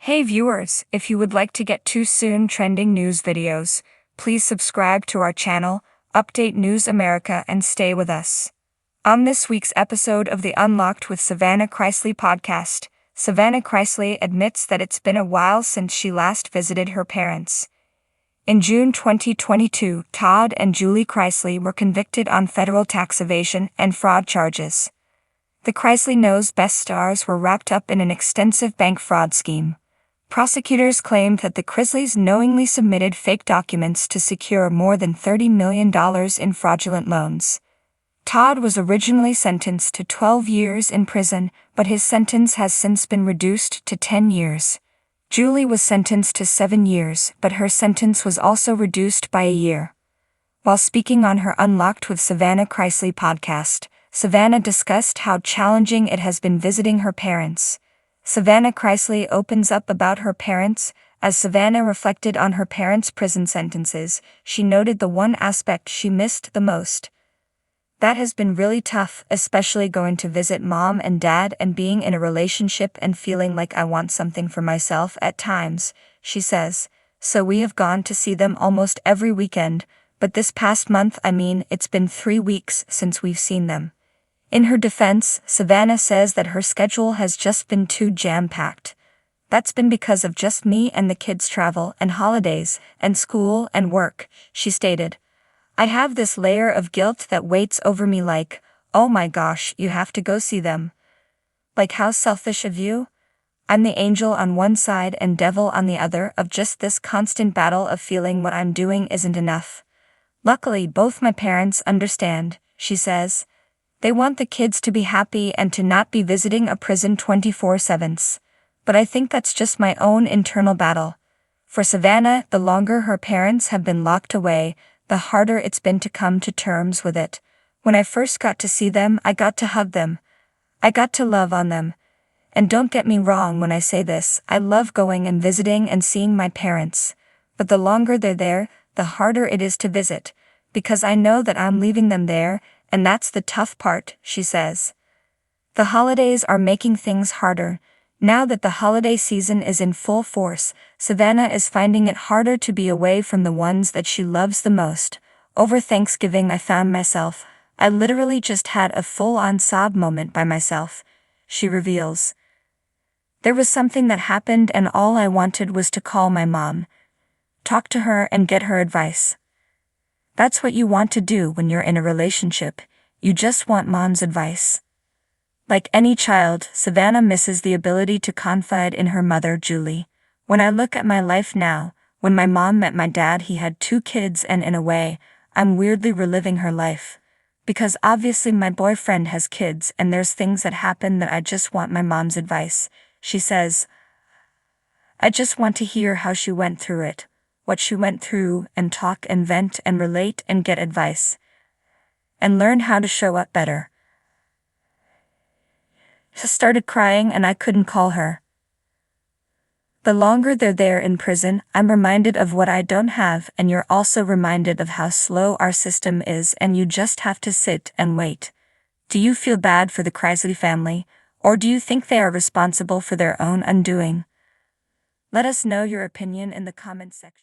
Hey viewers, if you would like to get too soon trending news videos, please subscribe to our channel, Update News America, and stay with us. On this week's episode of the Unlocked with Savannah Chrisley podcast, Savannah Chrisley admits that it's been a while since she last visited her parents. In June 2022, Todd and Julie Chrisley were convicted on federal tax evasion and fraud charges. The Chrisley Knows Best stars were wrapped up in an extensive bank fraud scheme. Prosecutors claimed that the Chrisleys knowingly submitted fake documents to secure more than $30 million in fraudulent loans. Todd was originally sentenced to 12 years in prison, but his sentence has since been reduced to 10 years. Julie was sentenced to 7 years, but her sentence was also reduced by a year. While speaking on her Unlocked with Savannah Chrisley podcast, Savannah discussed how challenging it has been visiting her parents. Savannah Chrisley opens up about her parents. As Savannah reflected on her parents' prison sentences, she noted the one aspect she missed the most. That has been really tough, especially going to visit mom and dad and being in a relationship and feeling like I want something for myself at times, she says. So we have gone to see them almost every weekend, but this past month, it's been 3 weeks since we've seen them. In her defense, Savannah says that her schedule has just been too jam-packed. That's been because of just me and the kids' travel and holidays and school and work, she stated. I have this layer of guilt that weighs over me like, oh my gosh, you have to go see them. Like how selfish of you? I'm the angel on one side and devil on the other of just this constant battle of feeling what I'm doing isn't enough. Luckily, both my parents understand, she says. They want the kids to be happy and to not be visiting a prison 24/7. But I think that's just my own internal battle. For Savannah, the longer her parents have been locked away, the harder it's been to come to terms with it. When I first got to see them, I got to hug them. I got to love on them. And don't get me wrong when I say this, I love going and visiting and seeing my parents. But the longer they're there, the harder it is to visit, because I know that I'm leaving them there, and that's the tough part, she says. The holidays are making things harder. Now that the holiday season is in full force, Savannah is finding it harder to be away from the ones that she loves the most. Over Thanksgiving I literally just had a full-on sob moment by myself, she reveals. There was something that happened and all I wanted was to call my mom, talk to her and get her advice. That's what you want to do when you're in a relationship, you just want mom's advice. Like any child, Savannah misses the ability to confide in her mother, Julie. When I look at my life now, when my mom met my dad he had 2 kids and in a way, I'm weirdly reliving her life. Because obviously my boyfriend has kids and there's things that happen that I just want my mom's advice, she says. I just want to hear how she went through it. What she went through, and talk and vent and relate and get advice. And learn how to show up better. She started crying and I couldn't call her. The longer they're there in prison, I'm reminded of what I don't have, and you're also reminded of how slow our system is, and you just have to sit and wait. Do you feel bad for the Chrisley family, or do you think they are responsible for their own undoing? Let us know your opinion in the comments section.